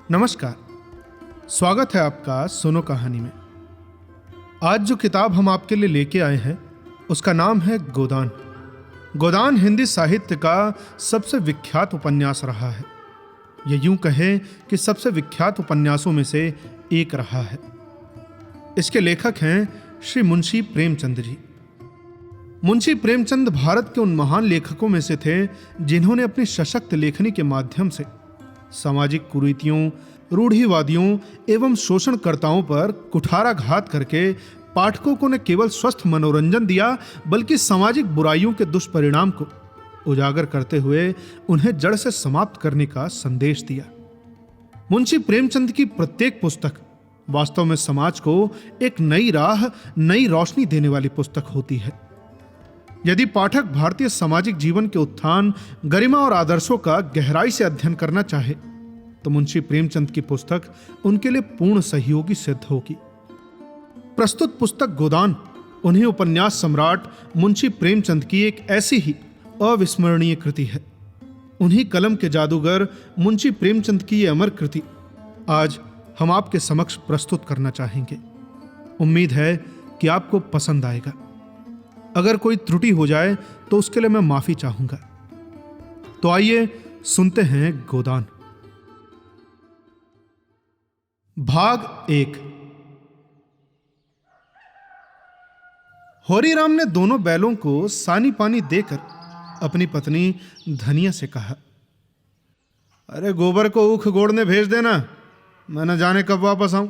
नमस्कार। स्वागत है आपका सुनो कहानी में। आज जो किताब हम आपके लिए लेके आए हैं उसका नाम है गोदान। गोदान हिंदी साहित्य का सबसे विख्यात उपन्यास रहा है। यह यूं कहें कि सबसे विख्यात उपन्यासों में से एक रहा है। इसके लेखक हैं श्री मुंशी प्रेमचंद जी। मुंशी प्रेमचंद भारत के उन महान लेखकों में से थे जिन्होंने अपनी सशक्त लेखनी के माध्यम से सामाजिक कुरीतियों, रूढ़िवादियों एवं शोषणकर्ताओं पर कुठाराघात करके पाठकों को न केवल स्वस्थ मनोरंजन दिया बल्कि सामाजिक बुराइयों के दुष्परिणाम को उजागर करते हुए उन्हें जड़ से समाप्त करने का संदेश दिया। मुंशी प्रेमचंद की प्रत्येक पुस्तक वास्तव में समाज को एक नई राह, नई रोशनी देने वाली पुस्तक होती है। यदि पाठक भारतीय सामाजिक जीवन के उत्थान, गरिमा और आदर्शों का गहराई से अध्ययन करना चाहे तो मुंशी प्रेमचंद की पुस्तक उनके लिए पूर्ण सहयोगी सिद्ध होगी। प्रस्तुत पुस्तक गोदान उन्हीं उपन्यास सम्राट मुंशी प्रेमचंद की एक ऐसी ही अविस्मरणीय कृति है। उन्हीं कलम के जादूगर मुंशी प्रेमचंद की ये अमर कृति आज हम आपके समक्ष प्रस्तुत करना चाहेंगे। उम्मीद है कि आपको पसंद आएगा। अगर कोई त्रुटि हो जाए तो उसके लिए मैं माफी चाहूंगा। तो आइए सुनते हैं गोदान। भाग 1। होरीराम ने दोनों बैलों को सानी पानी देकर अपनी पत्नी धनिया से कहा, अरे गोबर को ऊख गोड़ने भेज देना, मैं न जाने कब वापस आऊं।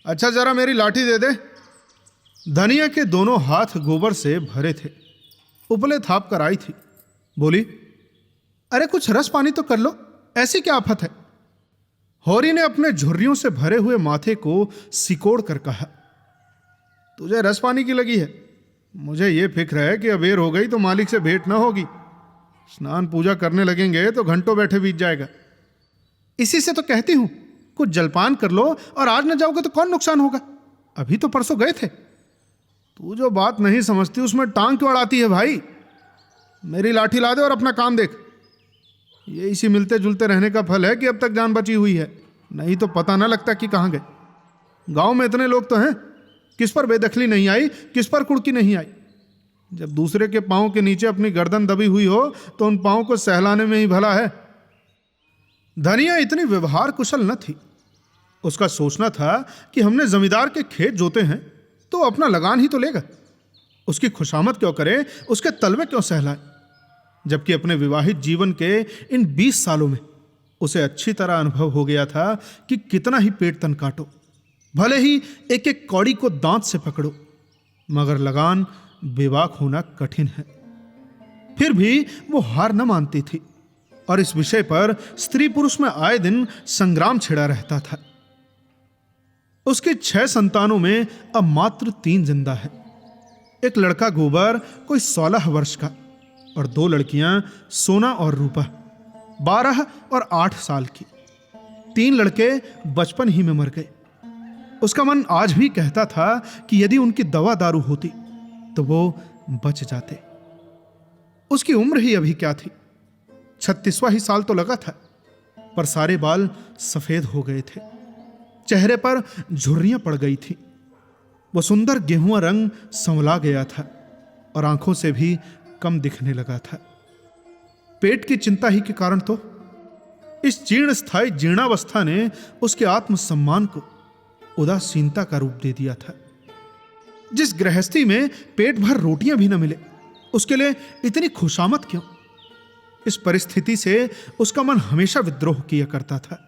अच्छा जरा मेरी लाठी दे दे। धनिया के दोनों हाथ गोबर से भरे थे, उपले थाप कर आई थी। बोली, अरे कुछ रस पानी तो कर लो, ऐसी क्या आफत है। होरी ने अपने झुर्रियों से भरे हुए माथे को सिकोड़ कर कहा, तुझे रस पानी की लगी है, मुझे यह फिक्र है कि अबेर हो गई तो मालिक से भेंट ना होगी। स्नान पूजा करने लगेंगे तो घंटों बैठे बीत जाएगा। इसी से तो कहती हूं कुछ जलपान कर लो, और आज न जाओगे तो कौन नुकसान होगा। अभी तो परसों गए थे। तू जो बात नहीं समझती उसमें टांग क्यों अड़ाती है भाई। मेरी लाठी ला दे और अपना काम देख। ये इसी मिलते जुलते रहने का फल है कि अब तक जान बची हुई है, नहीं तो पता ना लगता कि कहां गए। गांव में इतने लोग तो हैं, किस पर बेदखली नहीं आई, किस पर कुड़की नहीं आई। जब दूसरे के पांव के नीचे अपनी गर्दन दबी हुई हो तो उन पांव को सहलाने में ही भला है। धनिया इतनी व्यवहार कुशल न थी। उसका सोचना था कि हमने जमींदार के खेत जोते हैं तो अपना लगान ही तो लेगा, उसकी खुशामद क्यों करे, उसके तलवे क्यों सहलाए। जबकि अपने विवाहित जीवन के इन 20 सालों में उसे अच्छी तरह अनुभव हो गया था कि कितना ही पेट तन काटो, भले ही एक एक कौड़ी को दांत से पकड़ो, मगर लगान बेबाक होना कठिन है। फिर भी वो हार न मानती थी और इस विषय पर स्त्री पुरुष में आए दिन संग्राम छिड़ा रहता था। उसके 6 संतानों में अब मात्र 3 जिंदा है। एक लड़का गोबर कोई 16 वर्ष का और 2 लड़कियां सोना और रूपा 12 और 8 साल की। 3 लड़के बचपन ही में मर गए। उसका मन आज भी कहता था कि यदि उनकी दवा दारू होती तो वो बच जाते। उसकी उम्र ही अभी क्या थी, 36वां ही साल तो लगा था, पर सारे बाल सफेद हो गए थे, चेहरे पर झुर्रियां पड़ गई थी। वो सुंदर गेहुआ रंग संवला गया था और आंखों से भी कम दिखने लगा था। पेट की चिंता ही के कारण तो इस जीर्ण स्थायी जीर्णावस्था ने उसके आत्मसम्मान को उदासीनता का रूप दे दिया था। जिस गृहस्थी में पेट भर रोटियां भी न मिले उसके लिए इतनी खुशामद क्यों। इस परिस्थिति से उसका मन हमेशा विद्रोह किया करता था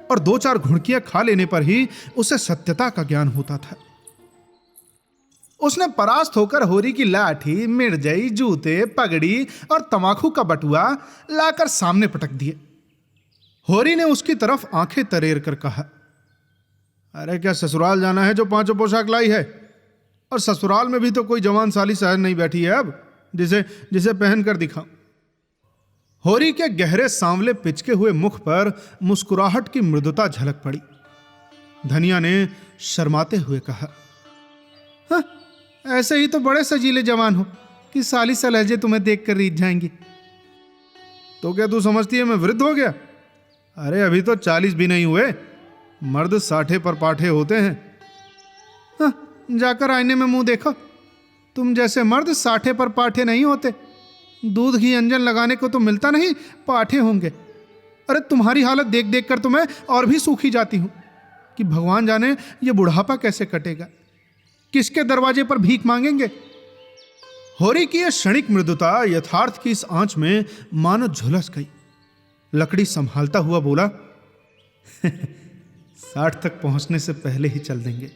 और 2-4 घुड़कियां खा लेने पर ही उसे सत्यता का ज्ञान होता था। उसने परास्त होकर होरी की लाठी, मिर्जई, जूते, पगड़ी और तमाकू का बटुआ लाकर सामने पटक दिए। होरी ने उसकी तरफ आंखें तरेर कर कहा, अरे क्या ससुराल जाना है जो 5 पोशाक लाई है? और ससुराल में भी तो कोई जवान साली सहज नहीं बैठी है अब जिसे पहन कर दिखाऊं। होरी के गहरे सांवले पिचके हुए मुख पर मुस्कुराहट की मृदुता झलक पड़ी। धनिया ने शर्माते हुए कहा, हाँ, ऐसे ही तो बड़े सजीले जवान हो कि साली सलहजे तुम्हें देखकर रीझ जाएंगी। तो क्या तू समझती है मैं वृद्ध हो गया? अरे अभी तो 40 भी नहीं हुए, मर्द 60 पर पाठे होते हैं। हाँ, जाकर आईने में मुंह देखो, तुम जैसे मर्द 60 पर पाठे नहीं होते। दूध घी अंजन लगाने को तो मिलता नहीं, पाठे होंगे। अरे तुम्हारी हालत देख देख कर तो मैं और भी सूखी जाती हूं कि भगवान जाने ये बुढ़ापा कैसे कटेगा, किसके दरवाजे पर भीख मांगेंगे। होरी की यह क्षणिक मृदुता यथार्थ की इस आंच में मानो झुलस गई। लकड़ी संभालता हुआ बोला, 60 तक पहुंचने से पहले ही चल देंगे।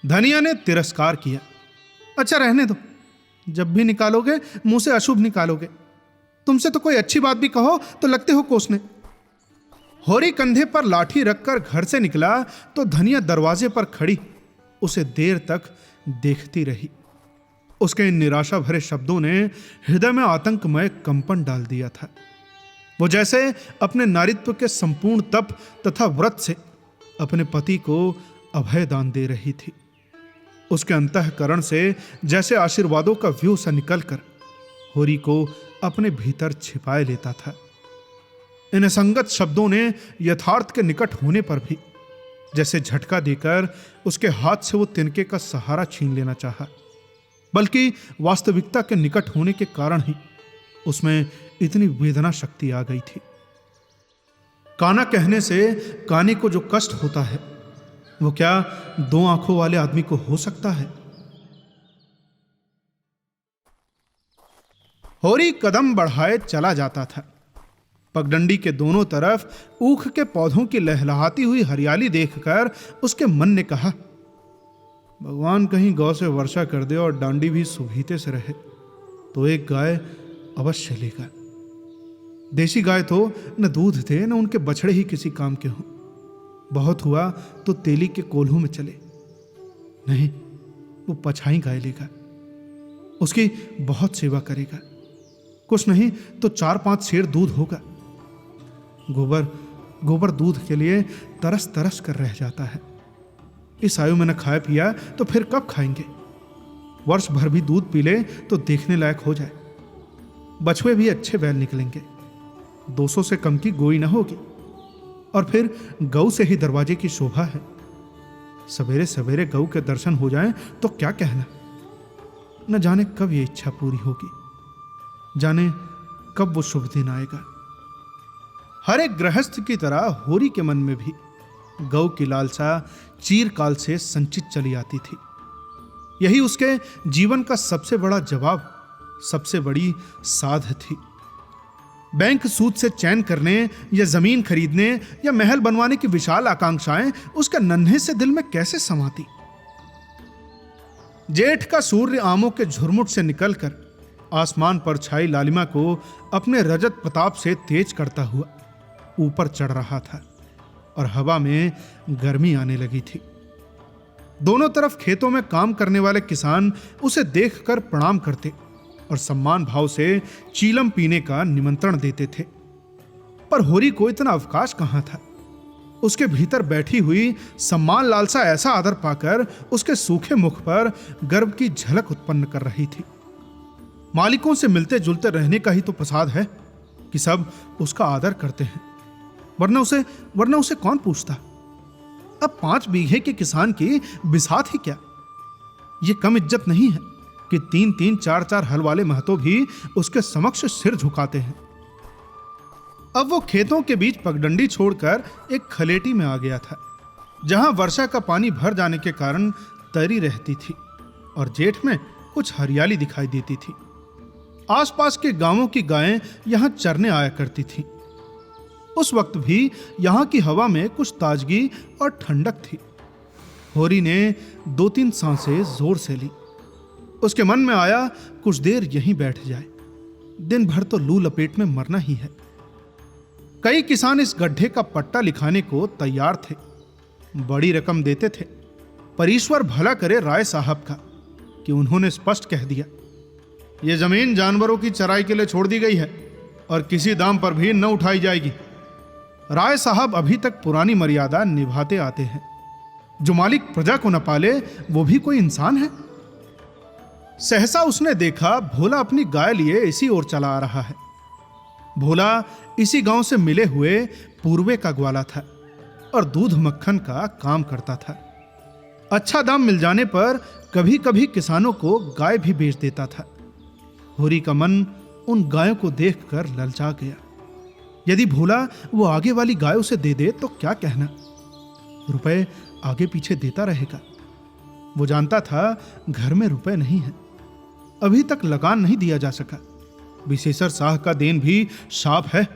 धनिया ने तिरस्कार किया, अच्छा रहने दो, जब भी निकालोगे मुंह से अशुभ निकालोगे। तुमसे तो कोई अच्छी बात भी कहो तो लगते हो कोसने। होरी कंधे पर लाठी रखकर घर से निकला तो धनिया दरवाजे पर खड़ी उसे देर तक देखती रही। उसके इन निराशा भरे शब्दों ने हृदय में आतंकमय कंपन डाल दिया था। वो जैसे अपने नारीत्व के संपूर्ण तप तथा व्रत से अपने पति को अभय दान दे रही थी। उसके अंतःकरण से जैसे आशीर्वादों का व्यूह सा निकलकर होरी को अपने भीतर छिपाए लेता था। इन असंगत शब्दों ने यथार्थ के निकट होने पर भी जैसे झटका देकर उसके हाथ से वो तिनके का सहारा छीन लेना चाहा, बल्कि वास्तविकता के निकट होने के कारण ही उसमें इतनी वेदना शक्ति आ गई थी। काना कहने से काने को जो कष्ट होता है वो क्या 2 आंखों वाले आदमी को हो सकता है? होरी कदम बढ़ाए चला जाता था। पगडंडी के दोनों तरफ ऊख के पौधों की लहलहाती हुई हरियाली देखकर उसके मन ने कहा, भगवान कहीं गौ से वर्षा कर दे और डांडी भी सुभीते से रहे तो एक गाय अवश्य लेगा। देसी गाय तो न दूध थे न उनके बछड़े ही किसी काम के हों। बहुत हुआ तो तेली के कोल्हू में चले, नहीं वो पछाई गाय लेगा, उसकी बहुत सेवा करेगा। कुछ नहीं तो 4-5 सेर दूध होगा। गोबर दूध के लिए तरस तरस कर रह जाता है। इस आयु में न खाया पिया तो फिर कब खाएंगे? वर्ष भर भी दूध पी ले तो देखने लायक हो जाए। बछुए भी अच्छे बैल निकलेंगे, 200 से कम की गोई न होगी। और फिर गौ से ही दरवाजे की शोभा है। सवेरे सवेरे गौ के दर्शन हो जाएं तो क्या कहना। न जाने कब ये इच्छा पूरी होगी, जाने कब वो शुभ दिन आएगा। हर एक गृहस्थ की तरह होरी के मन में भी गौ की लालसा चीरकाल से संचित चली आती थी। यही उसके जीवन का सबसे बड़ा जवाब, सबसे बड़ी साध थी। बैंक सूद से चैन करने या जमीन खरीदने या महल बनवाने की विशाल आकांक्षाएं उसके नन्हे से दिल में कैसे समाती। जेठ का सूर्य आमों के झुरमुट से निकलकर आसमान पर छाई लालिमा को अपने रजत प्रताप से तेज करता हुआ ऊपर चढ़ रहा था और हवा में गर्मी आने लगी थी। दोनों तरफ खेतों में काम करने वाले किसान उसे देखकर प्रणाम करते और सम्मान भाव से चीलम पीने का निमंत्रण देते थे। पर होरी को इतना अवकाश कहां था। उसके भीतर बैठी हुई सम्मान लालसा ऐसा आदर पाकर उसके सूखे मुख पर गर्व की झलक उत्पन्न कर रही थी। मालिकों से मिलते जुलते रहने का ही तो प्रसाद है कि सब उसका आदर करते हैं, वरना उसे कौन पूछता। अब 5 बीघे के किसान की बिसात ही क्या। ये कम इज्जत नहीं है कि 3-3, 4-4 हल वाले महतो भी उसके समक्ष सिर झुकाते हैं। अब वो खेतों के बीच पगडंडी छोड़कर एक खलेटी में आ गया था, जहां वर्षा का पानी भर जाने के कारण तरी रहती थी और जेठ में कुछ हरियाली दिखाई देती थी। आसपास के गांवों की गायें यहां चरने आया करती थीं। उस वक्त भी यहां की हवा में कुछ ताजगी और ठंडक थी। होरी ने 2-3 सांसें जोर से ली। उसके मन में आया कुछ देर यहीं बैठ जाए, दिन भर तो लू लपेट में मरना ही है। कई किसान इस गड्ढे का पट्टा लिखाने को तैयार थे, बड़ी रकम देते थे। पर ईश्वर भला करे राय साहब का कि उन्होंने स्पष्ट कह दिया, यह जमीन जानवरों की चराई के लिए छोड़ दी गई है और किसी दाम पर भी न उठाई जाएगी। राय साहब अभी तक पुरानी मर्यादा निभाते आते हैं। जो मालिक प्रजा को न पाले वो भी कोई इंसान है। सहसा उसने देखा भोला अपनी गाय लिए इसी ओर चला आ रहा है। भोला इसी गांव से मिले हुए पूर्वे का ग्वाला था और दूध मक्खन का काम करता था। अच्छा दाम मिल जाने पर कभी कभी किसानों को गाय भी बेच देता था। होरी का मन उन गायों को देखकर ललचा गया। यदि भोला वो आगे वाली गाय उसे दे दे तो क्या कहना, रुपए आगे पीछे देता रहेगा। वो जानता था घर में रुपए नहीं है, अभी तक लगान नहीं दिया जा सका। विशेषर साह का देन भी शाप है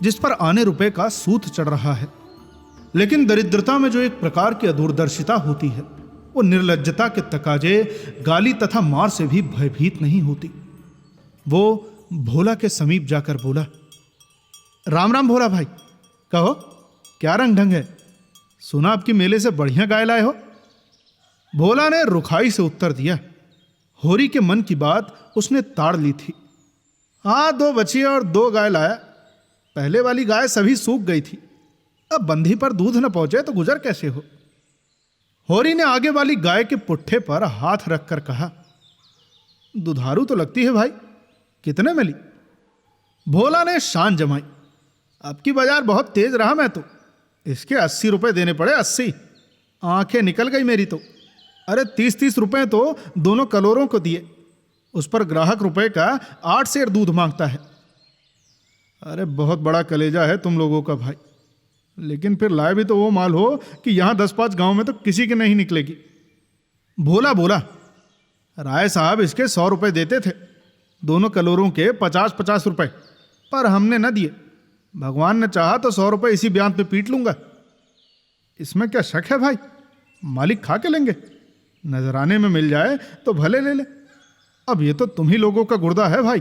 जिस पर आने रुपए का सूत चढ़ रहा है। लेकिन दरिद्रता में जो एक प्रकार की अदूरदर्शिता होती है, वो निर्लज्जता के तकाजे, गाली तथा मार से भी भयभीत नहीं होती। वो भोला के समीप जाकर बोला, राम राम भोला भाई, कहो क्या रंग ढंग है, सुना आपकी मेले से बढ़िया गाय लाए हो। भोला ने रुखाई से उत्तर दिया। होरी के मन की बात उसने ताड़ ली थी। हाँ, 2 बछिए और 2 गाय लाया। पहले वाली गाय सभी सूख गई थी, अब बंधी पर दूध न पहुंचे तो गुजर कैसे हो। होरी ने आगे वाली गाय के पुट्ठे पर हाथ रखकर कहा, दुधारू तो लगती है भाई, कितने में ली। भोला ने शान जमाई, अब की बाजार बहुत तेज रहा मैं तो, इसके 80 रुपए देने पड़े। 80। आंखें निकल गई मेरी तो। अरे 30-30 रुपए तो दोनों कलोरों को दिए, उस पर ग्राहक रुपए का 8 सेर दूध मांगता है। अरे बहुत बड़ा कलेजा है तुम लोगों का भाई, लेकिन फिर लाए भी तो वो माल हो कि यहां 10-5 गांव में तो किसी के नहीं निकलेगी। भोला बोला, राय साहब इसके 100 रुपए देते थे, दोनों कलोरों के 50-50 रुपए, पर हमने न दिए। भगवान ने चाहा तो 100 रुपए इसी ब्याज पे पीट लूंगा। इसमें क्या शक है भाई, मालिक खा के लेंगे, नजराने में मिल जाए तो भले ले ले। अब ये तो तुम ही लोगों का गुर्दा है भाई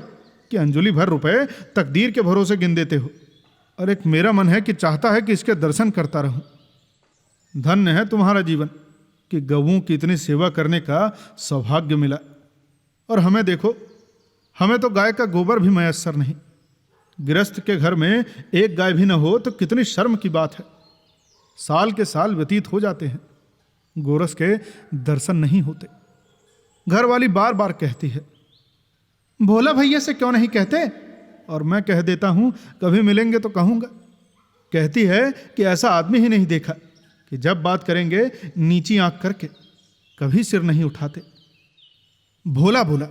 कि अंजुली भर रुपए तकदीर के भरोसे गिन देते हो। और एक मेरा मन है कि चाहता है कि इसके दर्शन करता रहूं। धन्य है तुम्हारा जीवन कि गऊं की इतनी सेवा करने का सौभाग्य मिला। और हमें देखो, हमें तो गाय का गोबर भी मयस्सर नहीं। गृहस्थ के घर में एक गाय भी न हो तो कितनी शर्म की बात है। साल के साल व्यतीत हो जाते हैं, गोरस के दर्शन नहीं होते। घर वाली बार बार कहती है, भोला भैया से क्यों नहीं कहते, और मैं कह देता हूं कभी मिलेंगे तो कहूंगा। कहती है कि ऐसा आदमी ही नहीं देखा कि जब बात करेंगे नीची आंख करके, कभी सिर नहीं उठाते। भोला बोला,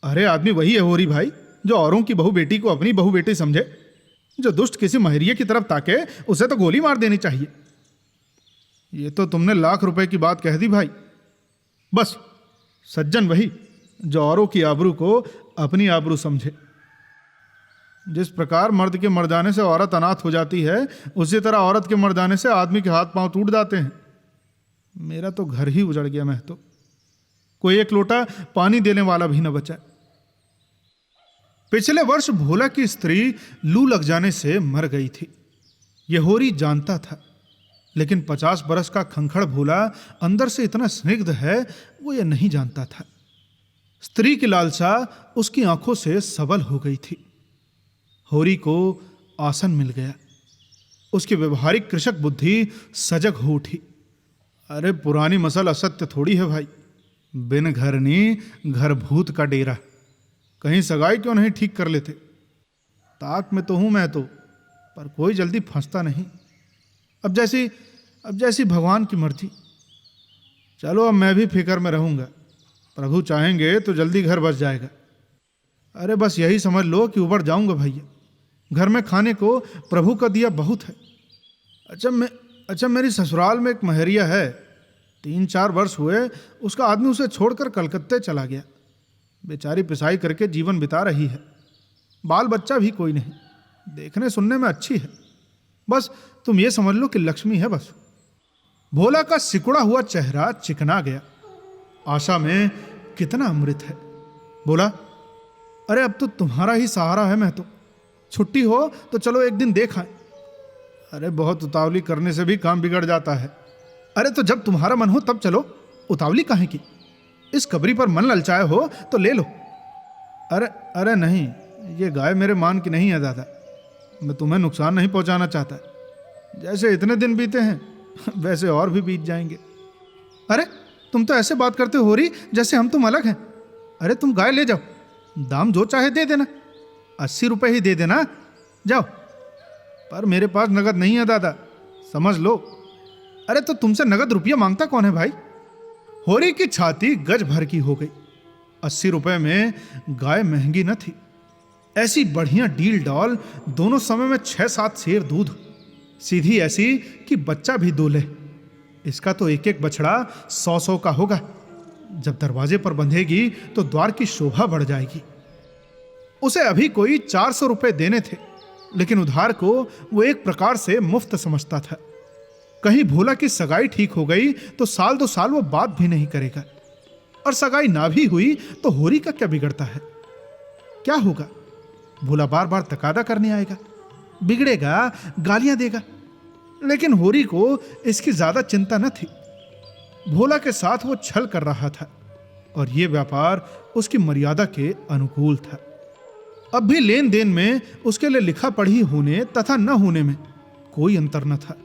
अरे आदमी वही है होरी भाई जो औरों की बहू बेटी को अपनी बहू बेटी समझे। जो दुष्ट किसी महरिये की तरफ ताके उसे तो गोली मार देनी चाहिए। ये तो तुमने लाख रुपए की बात कह दी भाई। बस सज्जन वही जो औरों की आबरू को अपनी आबरू समझे। जिस प्रकार मर्द के मर जाने से औरत अनाथ हो जाती है, उसी तरह औरत के मर जाने से आदमी के हाथ पांव टूट जाते हैं। मेरा तो घर ही उजड़ गया, मैं तो कोई एक लोटा पानी देने वाला भी न बचा। पिछले वर्ष भोला की स्त्री लू लग जाने से मर गई थी। यह होरी जानता था, लेकिन 50 बरस का खंखड़ भोला अंदर से इतना स्निग्ध है वो यह नहीं जानता था। स्त्री की लालसा उसकी आंखों से सबल हो गई थी। होरी को आसन मिल गया। उसकी व्यवहारिक कृषक बुद्धि सजग हो उठी। अरे पुरानी मसल असत्य थोड़ी है भाई, बिन घरनी घर भूत का डेरा। कहीं सगाई क्यों नहीं ठीक कर लेते। ताक में तो हूं मैं तो, पर कोई जल्दी फंसता नहीं। अब जैसी भगवान की मर्जी। चलो अब मैं भी फिक्र में रहूंगा, प्रभु चाहेंगे तो जल्दी घर बस जाएगा। अरे बस यही समझ लो कि उबड़ जाऊंगा भैया। घर में खाने को प्रभु का दिया बहुत है। अच्छा मेरी ससुराल में एक महरिया है, 3-4 वर्ष हुए उसका आदमी उसे छोड़कर कलकत्ते चला गया। बेचारी पिसाई करके जीवन बिता रही है। बाल बच्चा भी कोई नहीं, देखने सुनने में अच्छी है। बस तुम ये समझ लो कि लक्ष्मी है बस। भोला का सिकुड़ा हुआ चेहरा चिकना गया। आशा में कितना अमृत है। बोला, अरे अब तो तुम्हारा ही सहारा है मैं तो। छुट्टी हो तो चलो एक दिन देख आए। अरे बहुत उतावली करने से भी काम बिगड़ जाता है। अरे तो जब तुम्हारा मन हो तब चलो, उतावली काहे की। इस कबरी पर मन ललचाए हो तो ले लो। अरे नहीं, ये गाय मेरे मान की नहीं है दादा। मैं तुम्हें नुकसान नहीं पहुंचाना चाहता। जैसे इतने दिन बीते हैं वैसे और भी बीत जाएंगे। अरे तुम तो ऐसे बात करते हो रही जैसे हम तुम अलग हैं। अरे तुम गाय ले जाओ, दाम जो चाहे दे देना। ₹80 ही दे देना, जाओ। पर मेरे पास नगद नहीं है दादा, समझ लो। अरे तो तुमसे नगद रुपया मांगता कौन है भाई? होरी की छाती गज भर की हो गई। ₹80 में गाय महंगी न थी। ऐसी बढ़िया डील डॉल, दोनों समय में 6-7 सेर दूध, सीधी ऐसी कि बच्चा भी दूल्हे। इसका तो एक एक बछड़ा 100-100 का होगा। जब दरवाजे पर बंधेगी तो द्वार की शोभा बढ़ जाएगी। उसे अभी कोई ₹400 देने थे, लेकिन उधार को वो एक प्रकार से मुफ्त समझता था। कहीं भोला की सगाई ठीक हो गई तो साल 2 साल वो बात भी नहीं करेगा, और सगाई ना भी हुई तो होरी का क्या बिगड़ता है? क्या होगा? भोला बार बार तकादा करने आएगा, बिगड़ेगा, गालियां देगा। लेकिन होरी को इसकी ज्यादा चिंता न थी। भोला के साथ वो छल कर रहा था, और यह व्यापार उसकी मर्यादा के अनुकूल था। अब भी लेन देन में उसके लिए लिखा पढ़ी होने तथा न होने में कोई अंतर न था।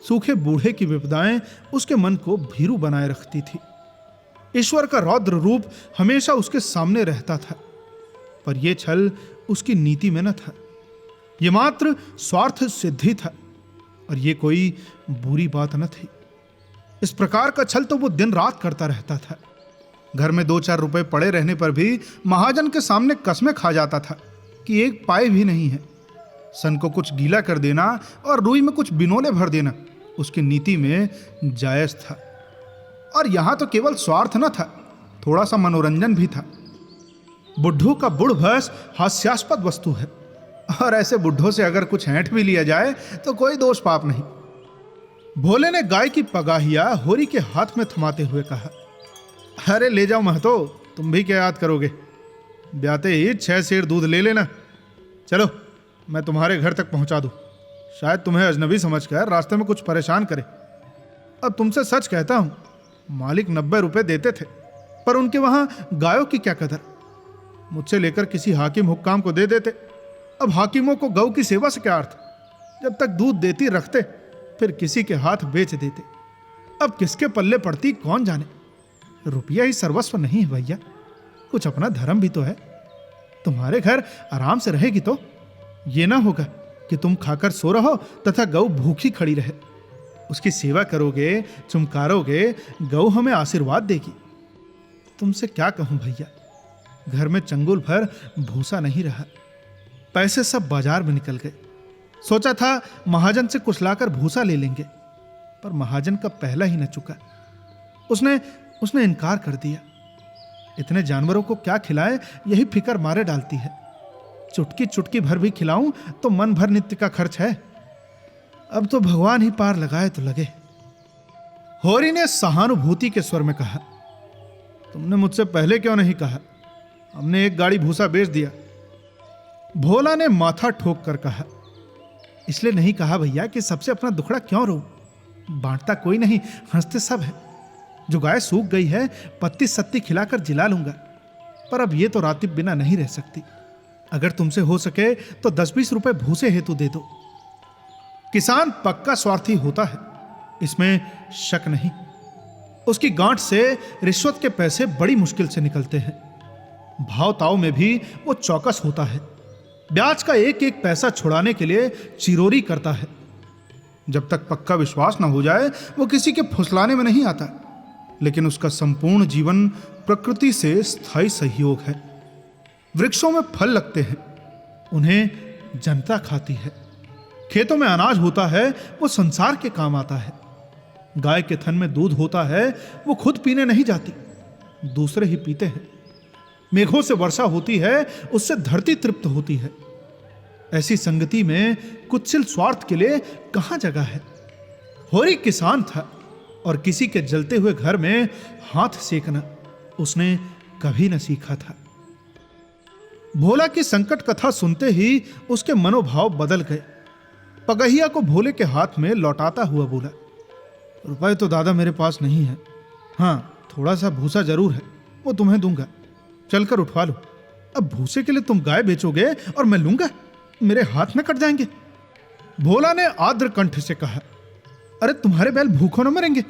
सूखे बूढ़े की विपदाएं उसके मन को भीरू बनाए रखती थी। ईश्वर का रौद्र रूप हमेशा उसके सामने रहता था, पर यह छल उसकी नीति में न था। यह मात्र स्वार्थ सिद्धि था, और यह कोई बुरी बात न थी। इस प्रकार का छल तो वो दिन रात करता रहता था। घर में 2-4 रुपए पड़े रहने पर भी महाजन के सामने कस्में खा जाता था कि एक पाए भी नहीं है। सन को कुछ गीला कर देना और रुई में कुछ बिनोले भर देना उसकी नीति में जायज था। और यहां तो केवल स्वार्थ न था, थोड़ा सा मनोरंजन भी था। बुढ़ू का बुढ़ भस हास्यास्पद वस्तु है, और ऐसे बुढ़ों से अगर कुछ ऐंठ भी लिया जाए तो कोई दोष पाप नहीं। भोले ने गाय की पगाहिया होरी के हाथ में थमाते हुए कहा, अरे ले जाओ महतो, तुम भी क्या याद करोगे? ब्याते ही 6 सेर दूध ले लेना। चलो मैं तुम्हारे घर तक पहुंचा दूं। शायद तुम्हें अजनबी समझकर रास्ते में कुछ परेशान करे। अब तुमसे सच कहता हूं, मालिक ₹90 देते थे, पर उनके वहां गायों की क्या कदर। मुझसे लेकर किसी हाकिम हुक्काम को दे देते। अब हाकिमों को गौ की सेवा से क्या अर्थ? जब तक दूध देती रखते, फिर किसी के हाथ बेच देते। अब किसके पल्ले पड़ती कौन जाने। रुपया ही सर्वस्व नहीं है भैया, कुछ अपना धर्म भी तो है। तुम्हारे घर आराम से रहेगी तो ये ना होगा कि तुम खाकर सो रहो तथा गौ भूखी खड़ी रहे। उसकी सेवा करोगे, चुमकारोगे, गौ हमें आशीर्वाद देगी। तुमसे क्या कहूं भैया, घर में चंगुल भर भूसा नहीं रहा। पैसे सब बाजार में निकल गए। सोचा था महाजन से कुछ लाकर भूसा ले लेंगे, पर महाजन का पहला ही न चुका। उसने इनकार कर दिया। इतने जानवरों को क्या खिलाए, यही फिक्र मारे डालती है। चुटकी चुटकी भर भी खिलाऊं तो मन भर नित्य का खर्च है। अब तो भगवान ही पार लगाए तो लगे। होरी ने सहानुभूति के स्वर में कहा, तुमने मुझसे पहले क्यों नहीं कहा? हमने एक गाड़ी भूसा बेच दिया। भोला ने माथा ठोक कर कहा, इसलिए नहीं कहा भैया कि सबसे अपना दुखड़ा क्यों रो। बांटता कोई नहीं, हंसते सब है। जो गाय सूख गई है, पत्ती सत्ती खिलाकर जिला लूंगा, पर अब ये तो रातिब बिना नहीं रह सकती। अगर तुमसे हो सके तो 10-20 रुपए भूसे हेतु दे दो। किसान पक्का स्वार्थी होता है, इसमें शक नहीं। उसकी गांठ से रिश्वत के पैसे बड़ी मुश्किल से निकलते हैं। भाव ताव में भी वो चौकस होता है। ब्याज का एक एक पैसा छुड़ाने के लिए चिरोरी करता है। जब तक पक्का विश्वास न हो जाए वो किसी के फुसलाने में नहीं आता। लेकिन उसका संपूर्ण जीवन प्रकृति से स्थायी सहयोग है। वृक्षों में फल लगते हैं, उन्हें जनता खाती है। खेतों में अनाज होता है, वो संसार के काम आता है। गाय के थन में दूध होता है, वो खुद पीने नहीं जाती, दूसरे ही पीते हैं। मेघों से वर्षा होती है, उससे धरती तृप्त होती है। ऐसी संगति में कुत्सिल स्वार्थ के लिए कहां जगह है। होरी किसान था, और किसी के जलते हुए घर में हाथ सेकना उसने कभी न सीखा था। भोला की संकट कथा सुनते ही उसके मनोभाव बदल गए। पगहिया को भोले के हाथ में लौटाता हुआ बोला, रुपए तो दादा मेरे पास नहीं है। हाँ, थोड़ा सा भूसा जरूर है, वो तुम्हें दूंगा, चलकर उठवा लो। अब भूसे के लिए तुम गाय बेचोगे और मैं लूंगा? मेरे हाथ में कट जाएंगे। भोला ने आर्द्र कंठ से कहा, अरे तुम्हारे बैल भूखों न मरेंगे?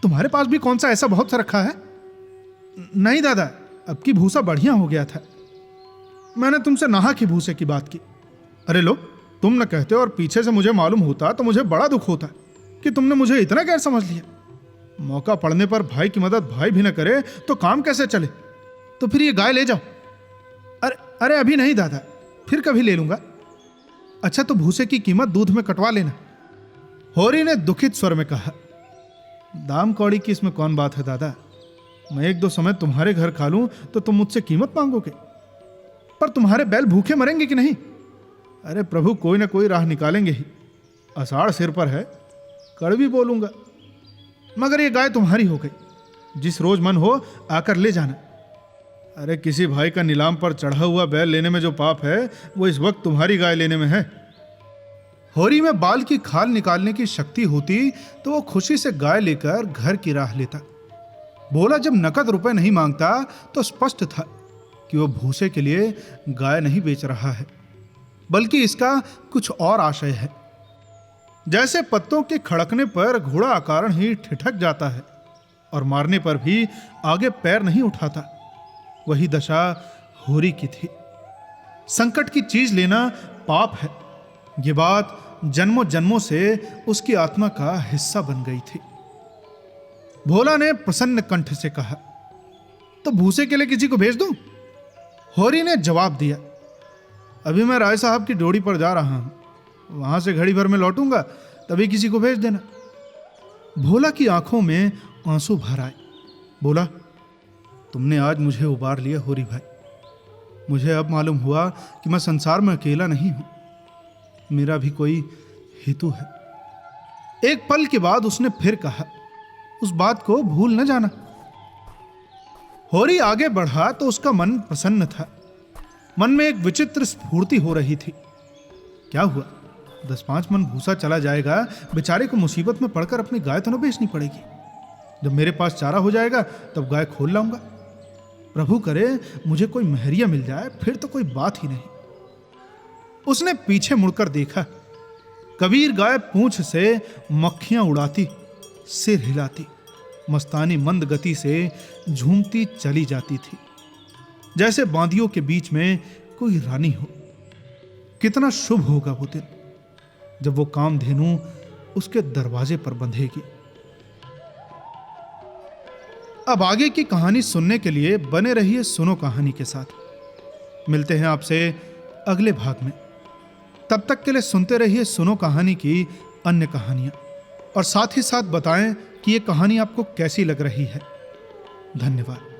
तुम्हारे पास भी कौन सा ऐसा बहुत सा रखा है? नहीं दादा, अब की भूसा बढ़िया हो गया था। मैंने तुमसे नाहक ही भूसे की बात की। अरे लो, तुम न कहते और पीछे से मुझे मालूम होता तो मुझे बड़ा दुख होता कि तुमने मुझे इतना गैर समझ लिया। मौका पड़ने पर भाई की मदद भाई भी न करे तो काम कैसे चले? तो फिर ये गाय ले जाओ। अरे अरे अभी नहीं दादा, फिर कभी ले लूंगा। अच्छा, तो भूसे की कीमत दूध में कटवा लेना। होरी ने दुखित स्वर में कहा। दाम कौड़ी की इसमें कौन बात है दादा? मैं एक दो समय तुम्हारे घर खा लूं तो तुम मुझसे कीमत मांगोगे? पर तुम्हारे बैल भूखे मरेंगे कि नहीं? अरे प्रभु, कोई ना कोई राह निकालेंगे ही। आषाढ़ सिर पर है, कड़वी बोलूंगा। मगर ये गाय तुम्हारी हो गई, जिस रोज मन हो आकर ले जाना। अरे किसी भाई का नीलाम पर चढ़ा हुआ बैल लेने में जो पाप है, वो इस वक्त तुम्हारी गाय लेने में है। होरी में बाल की खाल निकालने की शक्ति होती तो वो खुशी से गाय लेकर घर की राह लेता। बोला, जब नकद रुपए नहीं मांगता तो स्पष्ट था कि वो भूसे के लिए गाय नहीं बेच रहा है, बल्कि इसका कुछ और आशय है। जैसे पत्तों के खड़कने पर घोड़ा अकारण ही ठिठक जाता है और मारने पर भी आगे पैर नहीं उठाता, वही दशा होरी की थी। संकट की चीज लेना पाप है, ये बात जन्मों जन्मों से उसकी आत्मा का हिस्सा बन गई थी। भोला ने प्रसन्न कंठ से कहा, तो भूसे के लिए किसी को भेज दूं? होरी ने जवाब दिया, अभी मैं राय साहब की ड्योढ़ी पर जा रहा हूं, वहां से घड़ी भर में लौटूंगा, तभी किसी को भेज देना। भोला की आंखों में आंसू भर आए। बोला, तुमने आज मुझे उबार लिया होरी भाई। मुझे अब मालूम हुआ कि मैं संसार में अकेला नहीं हूं, मेरा भी कोई हेतु है। एक पल के बाद उसने फिर कहा, उस बात को भूल न जाना। होरी आगे बढ़ा तो उसका मन प्रसन्न था। मन में एक विचित्र स्फूर्ति हो रही थी। क्या हुआ, 10-5 मन भूसा चला जाएगा, बेचारे को मुसीबत में पड़कर अपनी गाय तो न बेचनी पड़ेगी। जब मेरे पास चारा हो जाएगा तब गाय खोल लाऊंगा। प्रभु करे मुझे कोई महरिया मिल जाए, फिर तो कोई बात ही नहीं। उसने पीछे मुड़कर देखा। कबीर गाय पूंछ से मक्खियां उड़ाती, सिर हिलाती, मस्तानी मंद गति से झूमती चली जाती थी, जैसे बांदियों के बीच में कोई रानी हो। कितना शुभ होगा वो दिन जब वो कामधेनु उसके दरवाजे पर बंधेगी। अब आगे की कहानी सुनने के लिए बने रहिए सुनो कहानी के साथ। मिलते हैं आपसे अगले भाग में। तब तक के लिए सुनते रहिए सुनो कहानी की अन्य कहानियां, और साथ ही साथ बताएं कि ये कहानी आपको कैसी लग रही है। धन्यवाद।